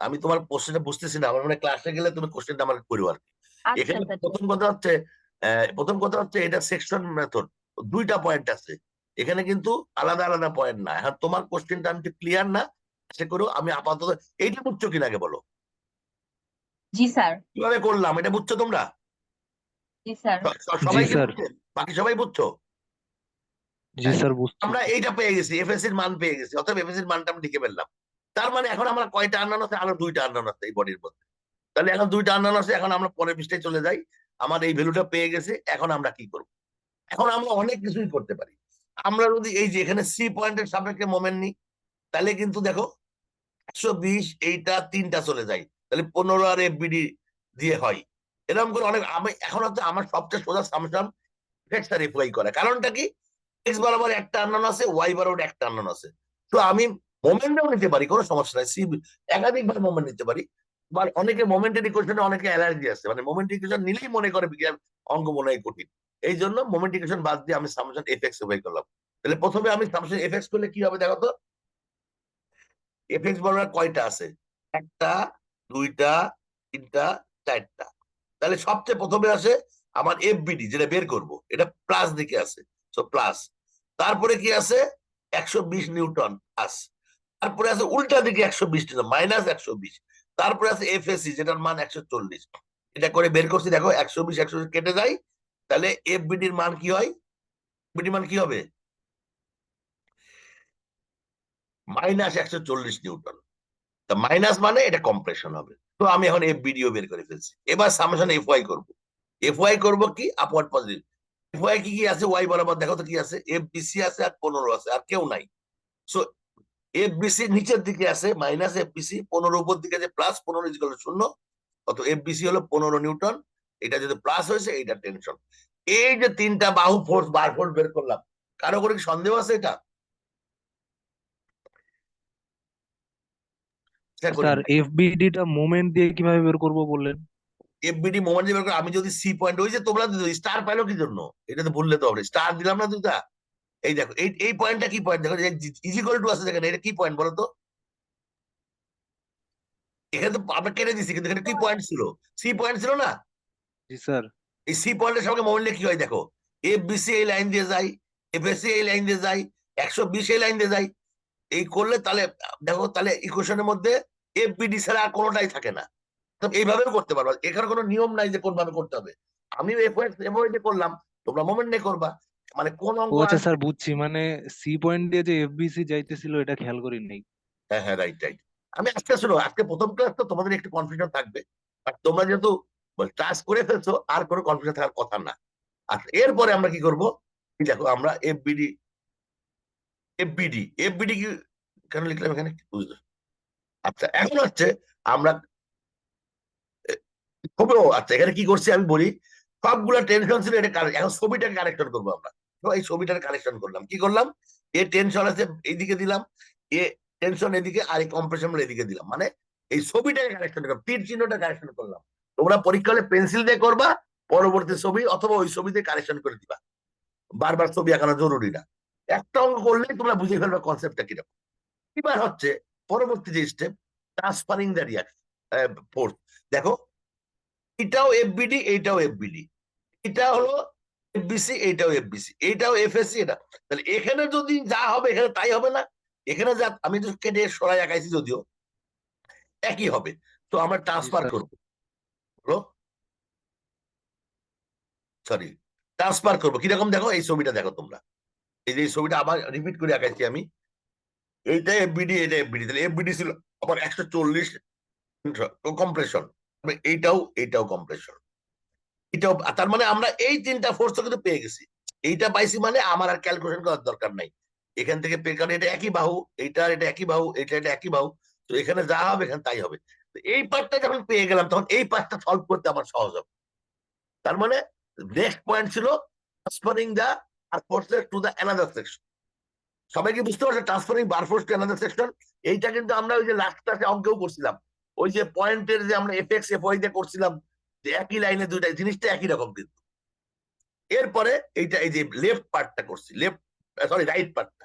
Speaker 1: আমি তোমার কোশ্চেনটা বুঝতেছি না, আমার মনে হয় ক্লাসে গেলে তুমি কোশ্চেনটা আমাকে করো আর কি।
Speaker 3: আচ্ছা
Speaker 1: এখানে
Speaker 3: আচ্ছা ঠিক
Speaker 1: প্রথম কথা হচ্ছে, এটা সেকশন মেথড, 2টা পয়েন্ট আছে এখানে, কিন্তু আলাদা আলাদা পয়েন্ট না। এখন তোমার কোশ্চেনটা আমি ক্লিয়ার না, আশা করো আমি আপাতত এইটা বুঝছো কিনা আগে বলো।
Speaker 3: জি স্যার।
Speaker 1: কিভাবে করলাম এটা বুঝছো তোমরা?
Speaker 3: জি স্যার।
Speaker 2: জি
Speaker 1: সবাই কি
Speaker 2: স্যার।
Speaker 1: বুঝছে? বাকি সবাই বুঝছো?
Speaker 2: জি স্যার বুঝছি।
Speaker 1: আমরা এইটা পেয়ে গেছি, এফএসির মান পেয়ে গেছি, অথবা এফএসির মানটা আমি লিখে ফেললাম। তার মানে এখন আমরা কয়টা আননোন আছে? আরো 2টা আননোন আছে এই বডির মধ্যে। তাহলে এখন 2টা আননোন আছে, এখন আমরা পরের পৃষ্ঠায় চলে যাই। আমার এই ভ্যালুটা পেয়ে গেছে, এখন আমরা কি করব? এখন আমরা অনেক কিছুই করতে পারি। আমরা যদি এই যে এখানে সি পয়েন্টের সাপেক্ষে মোমেন্ট নিই, তাহলে কিন্তু দেখো 120 এইটা তিনটা চলে যায়, তাহলে 15 আর এফবিডি দিয়ে হয়। এরকম করে অনেক, আমি এখন হচ্ছে আমার সবচেয়ে সোজা সামসাম এক্স আর এফ ওয়াই করে। কারণটা কি, এক্স বরাবর একটা আননোন আছে, ওয়াই বরাবর একটা আননোন আছে। তো আমি মোমেন্টও নিতে পারি, কোনো সমস্যা নাই, একাধিকবার মোমেন্ট নিতে পারি। বা অনেকে মোমেন্টের ইকুয়েশনে অনেকে অ্যালার্জি আছে, মানে মোমেন্ট ইকুয়েশন নিলেই মনে করে বিজ্ঞান অঙ্ক মনে হয় কঠিন। এই জন্য মোমেন্ট ইকুয়েশন বাদ দিয়ে আমি সামসাম এফ এক্স ওয়াই করলাম। তাহলে প্রথমে আমি সামসাম এফ এক্স করলে কি হবে দেখো তো, এফ এক্স বরাবর কয়টা আছে, একটা, দুইটা, তিনটা, চারটা। তাহলে সবচেয়ে প্রথমে আসে আমার এফবিডি, যেটা বের করব, এটা প্লাস দিকে আছে, সো প্লাস। তারপরে কি আছে, 120 নিউটন প্লাস। তারপরে আছে উল্টা দিকে 120 নিউটন মাইনাস 120। তারপরে আছে এফএসি, যেটার মান 140। এটা করে বের করছি, দেখো 120 120 কেটে যায়, তাহলে এফবিডির মান কি হয়, বিডি মান কি হবে, মাইনাস 140 নিউটন। তা মাইনাস মানে এটা কম্প্রেশন হবে। তো আমি এখন এফবিডিও বের করে ফেলছি। এবার সামেশন এফ ওয়াই করবো। এফ ওয়াই করবো কি, আপওয়ার্ড পজিটিভ। এফ ওয়াই কি কি আছে, ওয়াই বরাবর দেখো তো কি আছে, এফ বিসি আছে আর 15 আছে, আর কেউ নাই। সো এফ বিসি নিচের দিকে আছে মাইনাস এফ বিসি, 15 উপর দিকে আছে প্লাস, 15 ইকুয়াল 0। অত এফ বিসি হলো 15 নিউটন। এটা যদি প্লাস হয়েছে, এটা টেনশন। এই যে তিনটা বাহু ফোর্স, বার ফোর্স বের করলাম, কারো করে কি সন্দেহ আছে এটা? চেষ্টা করেন।
Speaker 2: স্যার এফবিডি টা মোমেন্ট দিয়ে কিভাবে বের করব বললেন?
Speaker 1: এফবিডি মোমেন্ট যে বের করে, আমি যদি সি পয়েন্ট, ওই যে তোমরা স্টার পাইলো কি জন্য, এটা তো বললে তো হবে, স্টার দিলাম না দুটা। এই দেখো, এই এই পয়েন্টটা কি পয়েন্ট দেখো, ইজিকল টু আছে যেখানে, এটা কি পয়েন্ট বলো তো? এখানে তো আমরা কেটে দিচ্ছি, কিন্তু এখানে কি পয়েন্ট ছিল, সি পয়েন্ট ছিল না?
Speaker 2: জি স্যার।
Speaker 1: এই সি পয়েন্টের সঙ্গে মোমেন্টে কি হয় দেখো, এফ বিসি এই লাইন দিয়ে যায়, এফ এসি এই লাইন দিয়ে যায়, 120 এই লাইন দিয়ে যায়। এই করলে তাহলে দেখো, তাহলে ইকুয়েশনের মধ্যে এফ বিডি ছাড়া আর কোনোটাই থাকে না। তো এইভাবেও করতে পারবা, এখানে কোনো নিয়ম নাই যে কোন ভাবে করতে হবে। আমি এফ ওয়াই করলাম, তোমরা মোমেন্ট নিয়ে করবা, মানে কোন
Speaker 2: ও
Speaker 1: অঙ্ক
Speaker 2: আচ্ছা
Speaker 1: আসবে।
Speaker 2: স্যার, বুঝছি, মানে সি পয়েন্ট দিয়ে যে এফবিসি যাইতেছিল এটা খেয়াল করি নাই।
Speaker 1: হ্যাঁ হ্যাঁ, রাইট রাইট। আমি আজকে শুনো, আজকে প্রথম ক্লাস তো তোমাদের একটু কনফিউশন থাকবে, বাট তোমরা যেহেতু ক্লাস করে ফেলছো, আর কোনো কনফিউশন থাকার কথা না। আচ্ছা, এরপরে আমরা কি করব, এই দেখো আমরা এফবিডি, এফবিডি কি কেন লিখলাম এখানে, বুঝলো? আচ্ছা, এখন হচ্ছে আমরা খবরও, আচ্ছা এখানে কি করছি আমি বলি। সবগুলা টেনশন ছিল, এটা এখন ছবিটাকে কারেকশন করবো আমরা। তো এই ছবিটাকে কারেকশন করলাম, কি করলাম, এ টেনশন আছে এইদিকে দিলাম, এ টেনশন এদিকে, আর এই কম্প্রেশন এদিকে দিলাম, মানে এই ছবিটাকে কারেকশন করলাম, তীর চিহ্নটা কারেকশন করলাম। তোমরা পরীক্ষা হলে পেন্সিল দিয়ে করবা, পরবর্তী ছবি অথবা ওই ছবিতে কারেকশন করে দিবা, বারবার ছবি আঁকানো জরুরি না। একটা অঙ্ক করলেই তোমরা বুঝে ফেলবে কনসেপ্টটা কিরকম। এবার হচ্ছে পরবর্তী যে step, transferring the reaction force. দেখো, এটাও এফবিডি, এইটাও এফবিডি, এটা হলো এফবিসি, এইটাও এফবিসি, এইটাও এফএসসি, এটা। তাহলে এখানে যদি যা হবে এখানে তাই হবে না? এখানে যা আমি তো কেটে সরাই আঁকাইছি যদিও, একই হবে। তো আমরা
Speaker 2: জি
Speaker 1: ট্রান্সফার
Speaker 2: স্যার।
Speaker 1: করবো, সরি, ট্রান্সফার করবো কিরকম দেখো, এই ছবিটা দেখো তোমরা, এই যে এই ছবিটা আবার রিপিট করে আঁকাইছি আমি। এইটা এফবিডি, এটা এফবিডি, তাহলে এফবিডি ছিল আবার 140 কম্প্রেশন, এইটাও এইটাও কম্প্রেশন, এটাও। তার মানে আমরা এই তিনটা ফোর্স কিন্তু পেয়ে গেছি। এইটা পাইছি মানে আমার আর ক্যালকুলেশন করার দরকার নাই, এখান থেকে পেয়ে, কারণ এটা একই বাহু, এইটা এটা একই বাহু, এটা একই বাহু। তো এখানে যা হবে এখানে তাই হবে। তো এই পার্টটা যখন পেয়ে গেলাম, তখন এই পার্টটা সলভ করতে আমার সহজ হবে। তার মানে নেক্সট পয়েন্ট ছিল transferring the are forces to the another section. সবাই কি বুঝতে পারছে, transferring bar force to another section? এইটা কিন্তু আমরা ওই যে লাস্ট ক্লাসে অঙ্কেও করছিলাম, ওই যে পয়েন্টের যে আমরা এফ এক্স এফ ওয়াই দিয়ে করছিলাম, যে একই লাইনে দুইটা জিনিসটা একই রকম কিন্তু। এরপরে এইটা, এই যে লেফট পার্টটা করছি, রাইট পার্টটা,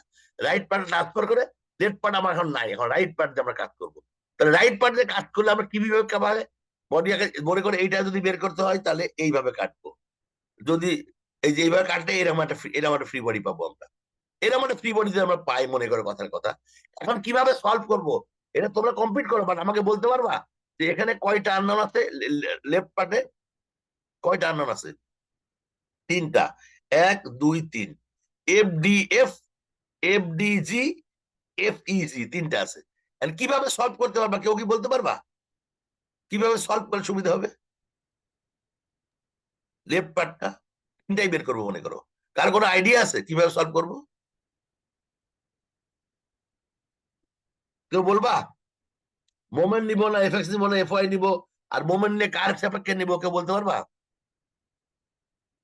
Speaker 1: ট্রান্সফার করে লেফট পার্ট আমার এখন নাই, এখন রাইট পার্ট দিয়ে আমরা কাজ করবো। তাহলে রাইট পার্ট দিয়ে কাজ করলে আমরা কিভাবে কাভাবে বডি, মনে করে এইটা যদি বের করতে হয় তাহলে এইভাবে কাটবো। যদি এই যে এইভাবে কাটলে এরকম একটা ফ্রি বডি পাবো আমরা, এরকম একটা ফ্রি বডি যদি আমরা পাই, মনে করে কথার কথা। এখন কিভাবে সলভ করব, এটা তোমরা কমপ্লিট করো, বাট আমাকে বলতে পারবা যে এখানে কয়টা আননোন আছে, লেফট পার্টে কয়টা আননোন আছে? তিনটা, 1 2 3, এফ এফডিজি, এফইজি, তিনটা আছে। And কিভাবে সলভ করতে পারবা, কেউ কি বলতে পারবা কিভাবে সলভ করলে সুবিধা হবে? লেফট পার্টটা তিনটাই বের করবো মনে করো, কার কোনো আইডিয়া আছে কিভাবে সলভ করবো? কেউ বলবা মোমেন্ট নিব না এফএক্স নিব না এফওয়াই নিব, আর মোমেন্ট নিয়ে কার সাপেক্ষে নিব কেউ বলতে পারবা?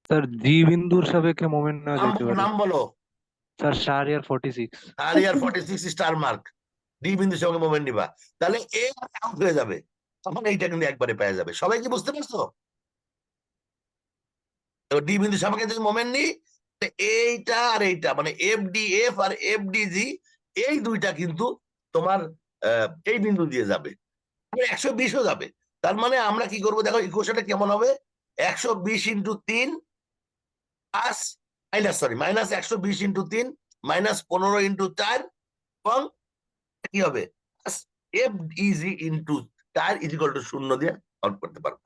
Speaker 2: স্যার জি বিন্দুর সাপেক্ষে মোমেন্ট নেওয়া
Speaker 1: নাম
Speaker 2: যাইতে
Speaker 1: বলো,
Speaker 2: পারে।
Speaker 1: নাম বলো।
Speaker 2: স্যার শাহরিয়ার 46।
Speaker 1: আরিয়ার 46 স্টার মার্ক, ডি বিন্দুর সঙ্গে মোমেন্ট নিবা, তাহলে এ আউট হয়ে যাবে, তখন এইটা কিন্তু একবারে পেয়ে যাবে। সবাই কি বুঝতে পারছো? তো ডি বিন্দু সাপেক্ষে যদি মোমেন্ট নিই, এইটা আর এইটা মানে F D F R F D G, এই দুইটা কিন্তু তোমার এই বিন্দু দিয়ে যাবে, 120ও যাবে। তার মানে আমরা কি করবো দেখো, ইকুয়েশনটা কেমন হবে, 120 × 3 plus minus, sorry minus 120 × 3 minus 15 × 4, এবং কি হবে F EG into 4 is equal to 0 দিয়ে সলভ করতে পারবো।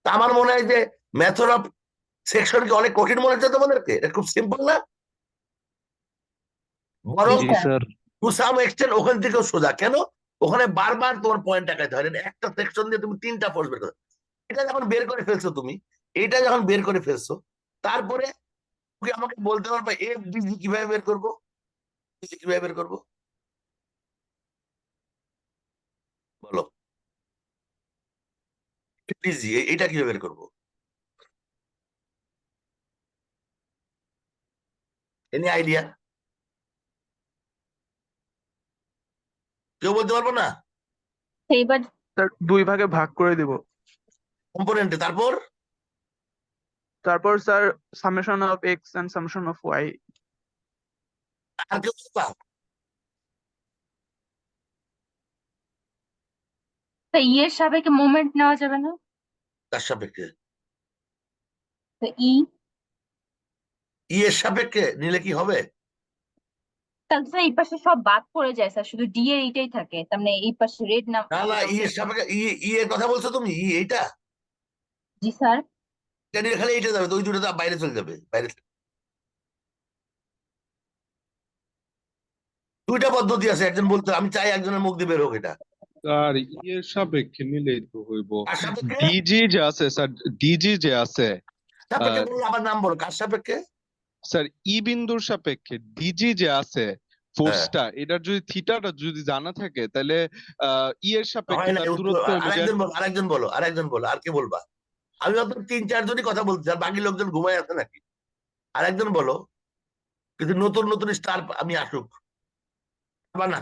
Speaker 1: তা আমার মনে হয় যে মেথড অফ সেকশন কি অনেক কঠিন মনে হচ্ছে তোমাদেরকে? এটা খুব সিম্পল না? বরং
Speaker 2: জি স্যার।
Speaker 1: টু সাম এক্সটেন্ট ওখান থেকেও সোজা। কেন? ওখানে বারবার তোমার পয়েন্ট টাকাতে হয় না, একটা সেকশন দিয়ে তুমি 3টা ফোর্স বের করো। এটা যখন বের করে ফেলছো তুমি, এটা যখন বের করে ফেলছো, তারপরে তুমি আমাকে বলতে পারবে এফ ডিজি কিভাবে বের করবো, কিভাবে বের করবো বলো, ডিজি এটা কিভাবে বের করবো? Any idea? কেউ বলতে পারবো না?
Speaker 3: এইবার
Speaker 4: স্যার 2 ভাগে ভাগ করে দিব,
Speaker 1: কম্পোনেন্টে, তারপর
Speaker 4: তারপর sir summation of x and summation of y.
Speaker 1: আর কেউ বলবা?
Speaker 3: তো ই এর সাপেক্ষে মোমেন্ট নেওয়া যাবে না?
Speaker 1: তার সাপেক্ষে
Speaker 3: তো ই,
Speaker 1: ই এর সাপেক্ষে নিলে কি হবে?
Speaker 3: তাহলে তো এই পাশে সব বাদ পড়ে যায় স্যার, শুধু ডি এর এইটাই থাকে, তার মানে এই পাশে রেড নাম।
Speaker 1: না না, ই এর সাপেক্ষে ই এর কথা বলছো তুমি, এইটা,
Speaker 3: জি স্যার।
Speaker 1: এটা নিলে খালি এইটা যাবে, তো ওই দুটো তো বাইরে চলে যাবে, বাইরে। দুইটা পদ্ধতি আছে, একজন বলতে আমি চাই একজনের মুখ দিয়ে বের হোক এটা।
Speaker 5: স্যার ইয়ের সাপেক্ষে নিলেই তো হইব।
Speaker 1: কার সাপেক্ষে?
Speaker 5: ডিজি যে আছে স্যার, ডিজি যে আছে
Speaker 1: সাপেক্ষে বললো, আমার নাম বলো, কার সাপেক্ষে?
Speaker 5: স্যার ই বিন্দুর সাপেক্ষে ডিজি যে আছে
Speaker 1: হ্যাঁ,
Speaker 5: ফোর্সটা, এটার যদি থিটাটা যদি জানা থাকে তাহলে ই এর সাপেক্ষে
Speaker 1: হয় না
Speaker 5: তার
Speaker 1: উত্তর।
Speaker 5: দূরত্ব হলো যে
Speaker 1: আরেকজন বলো, আরেকজন বলো, আরেকজন বলো, আর কে বলবা? আমি অত 3-4 জনই কথা বলছি, আর বাকি লোকজন ঘুমায় আছে নাকি? আরেকজন বলো, কিন্তু নতুন নতুন স্টার আমি আসুক, আবার না,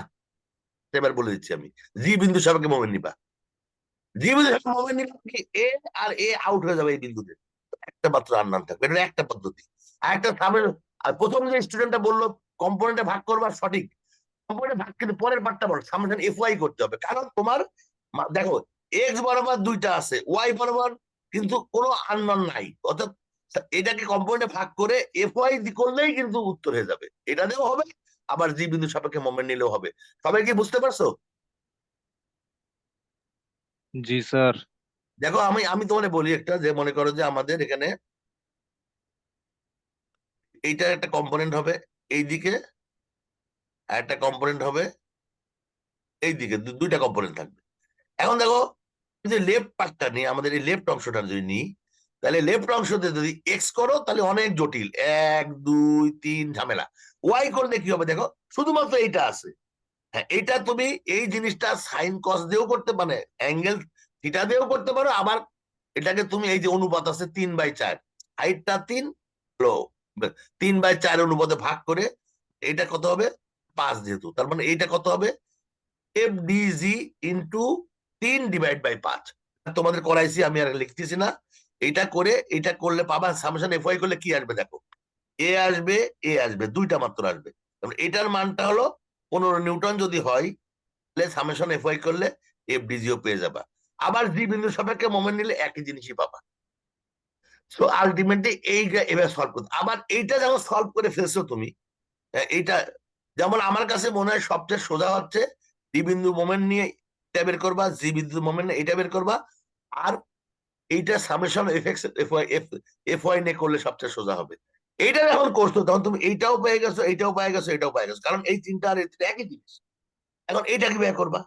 Speaker 1: এবার বলে দিচ্ছি আমি, জি বিন্দু সাপেক্ষে মোমেন্ট নিবা, জি বিন্দু সাপেক্ষে মোমেন্ট নিবা কি, এ আর এ আউট হয়ে যাবে এই বিন্দুতে, একটা মাত্র আননান থাকবে, এটা একটা পদ্ধতি। আর একটা সামনে, আর প্রথম যে স্টুডেন্টটা বললো কম্পোনেন্টে ভাগ করবা, সঠিক কম্পোনেন্টে ভাগ, কিন্তু পরের পার্টটা বলো সামেশন এফ ওয়াই করতে হবে, কারণ তোমার দেখো এক্স বরাবর দুইটা আছে, ওয়াই বরাবর কিন্তু কোনো আননন নাই, অর্থাৎ এটাকে কম্পোনেন্টে ভাগ করে এফ ওয়াই করলেই কিন্তু উত্তর হয়ে যাবে, এটা দিয়েও হবে, আবার জি বিন্দু সাপেক্ষে মোমেন্ট নিলেও হবে। সবাই কি বুঝতে পারছো?
Speaker 2: জি স্যার।
Speaker 1: দেখো আমি আমি তোমাকে বলি একটা, যে মনে করো যে আমাদের এখানে এইটা একটা কম্পোনেন্ট হবে এইদিকে, আর একটা কম্পোনেন্ট হবে এইদিকে, দুইটা কম্পোনেন্ট থাকবে। এখন দেখো, যদি লেফট পার্টটা নিই, আমাদের এই লেফট অংশটা যদি নিই, তাহলে লেফট অংশতে যদি এক্স করো তাহলে অনেক জটিল, 1 2 3 ঝামেলা। ওয়াই করলে কি হবে দেখো, শুধুমাত্র এইটা আছে। হ্যাঁ, এটা তুমি এই জিনিসটা সাইন কস দিয়েও করতে পারো, অ্যাঙ্গেল থিটা দিয়েও করতে পারো, আবার এটাকে তুমি এই যে অনুপাত আছে 3/4, হাইটটা 3, 3/4 অনুপাতে ভাগ করে, এটা কত হবে 5, যেহেতু তার মানে এইটা কত হবে এফ ডিজি ইন্টু 3/5। তোমাদের করাইছি, আমি আর লিখতেছি না। এটা করে, এটা করলে পাবা সামেশন এফ ওয়াই করলে কি আসবে দেখো, এ আসবে, এ আসবে, দুইটা মাত্র আসবে। এটার মানটা হলো 15 নিউটন যদি হয়, তাহলে সামেশন এফ ওয়াই করলে এফ ডিজিও পেয়ে যাবা। আবার জি বিন্দু সাপেক্ষে মোমেন্ট নিলে একই জিনিসই পাবা। সো আলটিমেটলি এইটা এবার সলভ করতে, আবার এইটা যখন সলভ করে ফেলছো তুমি, এইটা যেমন আমার কাছে মনে হয় সবচেয়ে সোজা হচ্ছে ডি বিন্দু মোমেন্ট নিয়ে এটা বের করবা, জি বিন্দু মোমেন্ট এটা বের করবা, আর এইটা summation F X F Y F Y নিয়ে করলে সবচেয়ে সোজা হবে। এইটা যখন করছো তখন তুমি এইটাও পেয়ে গেছো, এইটাও পেয়ে গেছো, এটাও পেয়ে গেছো, কারণ এই তিনটা আর এই তিনটা একই জিনিস। এখন এইটা কি বের করবা,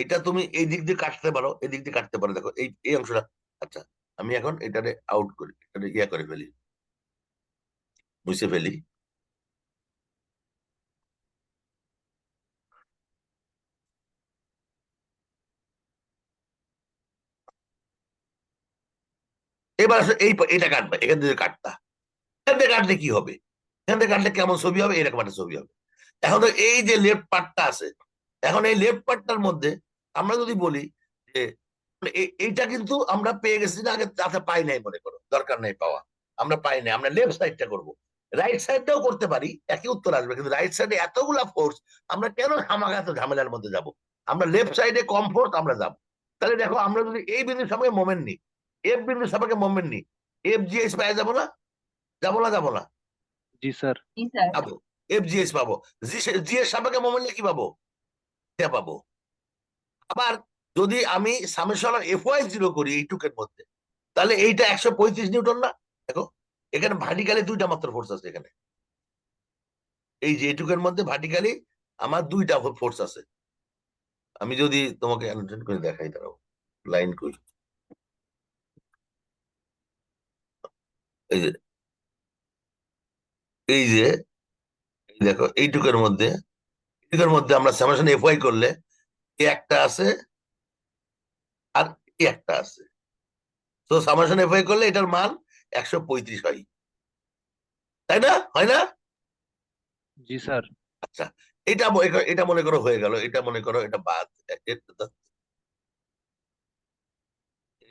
Speaker 1: এটা তুমি এই দিক দিয়ে কাটতে পারো, এই দিক দিয়ে কাটতে পারো, দেখো এই এই অংশটা। আচ্ছা, আমি এখন এটারে আউট করি, এটা ইয়া করে ফেলি, মুছে ফেলি। এবার আসো এটা কাটবা, এখান থেকে কাটতা, এখান থেকে কাটলে কি হবে, এখান থেকে কাটলে কেমন ছবি হবে, এরকম একটা ছবি হবে। এখন তো এই যে লেফট পার্টটা আছে, এখন এই লেফট পার্টটার মধ্যে আমরা যদি বলি যে এইটা কিন্তু আমরা পেয়ে গেছি না আগে, তাতে পাই নাই, মনে করো দরকার নাই পাওয়া, আমরা পাই নাই, আমরা লেফট সাইডটা করবো, রাইট সাইডটাও করতে পারি, একই উত্তর আসবে, কিন্তু রাইট সাইডে এতগুলা ফোর্স, আমরা কেন হামাগা এত ঝামেলার মধ্যে যাব, আমরা লেফট সাইডে কম ফোর্স আমরা যাব। তাহলে দেখো আমরা যদি এই বিন্দুর সাপেক্ষে মোমেন্ট নিই, এফ বিন্দুর সাপেক্ষে মোমেন্ট নিই, এফ জি এস পাওয়া যাবো না, যাবো না, যাবো না,
Speaker 2: জি স্যার।
Speaker 3: জি স্যার।
Speaker 1: পাবো, এফ জি এস পাবো, জি এর সাপেক্ষে মোমেন্ট নিয়ে কি পাবো, এটা পাবো। আবার যদি আমি সামেশন এফ ওয়াই 0 করি এইটুকের মধ্যে, তাহলে এইটা 135 নিউটন না, দেখো এখানে ভার্টিক্যালি দুইটা মাত্র ফোর্স আছে, এখানে এই যে এইটুকের মধ্যে ভার্টিক্যালি আমার দুইটা ফোর্স আছে। আমি যদি তোমাকে অ্যানোটেট করে দেখাই, দাঁড়াও লাইন করি, এই যে এই যে এই দেখো এইটুকের মধ্যে, এইটুকের মধ্যে আমরা সামেশন এফ ওয়াই করলে এ একটা আছে আর এ একটা আছে, তো সামেশন এফ ওয়াই করলে এটার মান 135 হয়, তাই না, হয় না?
Speaker 2: জি স্যার।
Speaker 1: আচ্ছা, এটা মনে করো হয়ে গেল, এটা মনে করো এটা বাদ,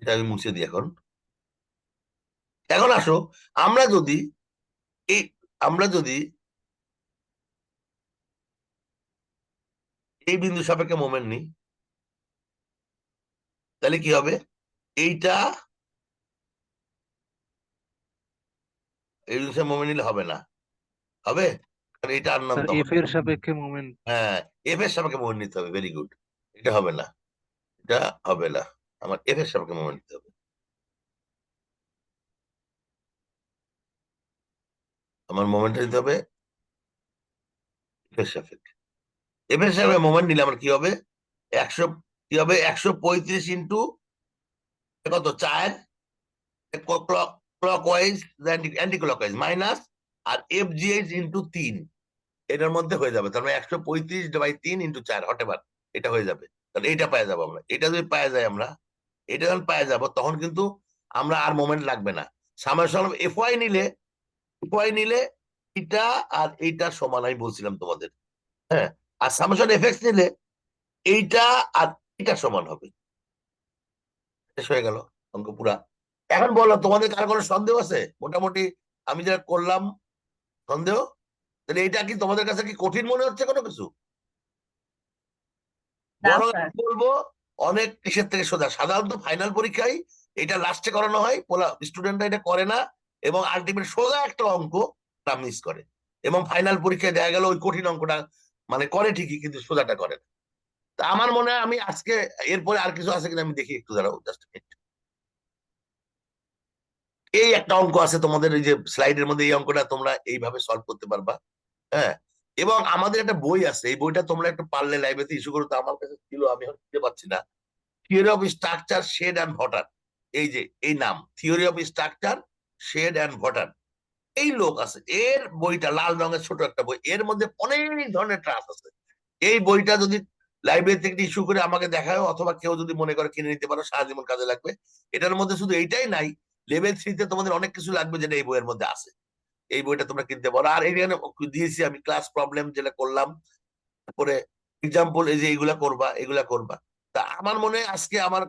Speaker 1: এটা আমি মুছে দিই। এখন এখন আসো আমরা যদি এই আমরা যদি এই বিন্দু সাপেক্ষে মোমেন্ট নিই, তাহলে কি হবে, এইটা এই বিন্দু সাপেক্ষে মোমেন্ট নিলে হবে না, হবে, কারণ এটা
Speaker 2: স্যার
Speaker 1: আননোন
Speaker 2: এফ এর সাপেক্ষে মোমেন্ট।
Speaker 1: হ্যাঁ, এফ এর সাপেক্ষে মোমেন্ট নিতে হবে, ভেরি গুড, এটা হবে না, এটা হবে না, আমার এফ এর সাপেক্ষে মোমেন্ট নিতে হবে, আমার মোমেন্টটা নিতে হবে এফ এর সাপেক্ষে। এফ এর সাপেক্ষে মোমেন্ট নিলে আমার কি হবে, 100, কি হবে 135 ইন্টু কত 4 ক্লকওয়াইজ অ্যান্টি ক্লকওয়াইজ মাইনাস, আর এফ জি এইচ ইন্টু 3, এটার মধ্যে হয়ে যাবে, তার মানে 135/3 ইন্টু 4 হটেভার, এটা হয়ে যাবে। তাহলে এটা পাওয়া যাবো আমরা, এটা যদি পাওয়া যায় আমরা, এটা যখন পাওয়া যাবো তখন কিন্তু আমরা আর মোমেন্ট লাগবে না। সামেশন এফ ওয়াই নিলে, এটা আর এইটা সমান, আমি বলছিলাম তোমাদের, হ্যাঁ, আর সামেশন এফ এক্স নিলে এইটা আর এটা সমান হবে, শেষ হয়ে গেল অঙ্ক পুরা। এখন বলো তোমাদের কার কোনো সন্দেহ আছে? মোটামুটি আমি যেটা করলাম, সন্দেহ? তাহলে এটা কি তোমাদের কাছে কি কঠিন মনে হচ্ছে কোনো কিছু?
Speaker 3: না
Speaker 1: বরং
Speaker 3: স্যার।
Speaker 1: আমি বলবো অনেক কিসের থেকে সোজা। সাধারণত ফাইনাল পরীক্ষায় এটা লাস্টে করানো হয়, স্টুডেন্টরা এটা করে না, এবং আলটিমেট সোজা একটা অঙ্ক মিস করে, এবং ফাইনাল পরীক্ষায় দেখা গেল ওই কঠিন অঙ্কটা মানে করে ঠিকই, কিন্তু সোজাটা করে না। তা আমার মনে হয় আমি আজকে, এরপরে আর কিছু আছে কিনা আমি দেখি, একটু দাঁড়াও জাস্ট। এই একটা অঙ্ক আছে তোমাদের এই যে স্লাইডের মধ্যে, এই অঙ্কটা তোমরা এইভাবে সলভ করতে পারবা, হ্যাঁ। এবং আমাদের একটা বই আছে, এই বইটা তোমরা একটু পারলে লাইব্রেরিতে ইস্যু করো, তো আমার কাছে ছিল, আমি এখন খুঁজে পাচ্ছি না। Theory of structure, Shedd and Vawter, এই যে এই নাম theory of structure, Shedd and Vawter, এই লোক আছে, এর বইটা লাল রঙের ছোট একটা বই, এর মধ্যে অনেক ধরনের ট্রাস আছে। এই বইটা যদি লাইব্রেরি থেকে ইস্যু করে আমাকে দেখাও, অথবা কেউ যদি মনে করে কিনে নিতে পারো, সারা জীবন কাজে লাগবে। এটার মধ্যে শুধু এইটাই নাই, লেভেল 3-তে তোমাদের অনেক কিছু লাগবে যেটা এই বইয়ের মধ্যে আছে, এই বইটা তোমরা কিনতে পারো। আর এখানে দিয়েছি আমি ক্লাস প্রবলেম যেটা করলাম, তারপরে এক্সাম্পল, এই যে এইগুলা করবা, এগুলা করবা। তা আমার মনে হয় আজকে আমার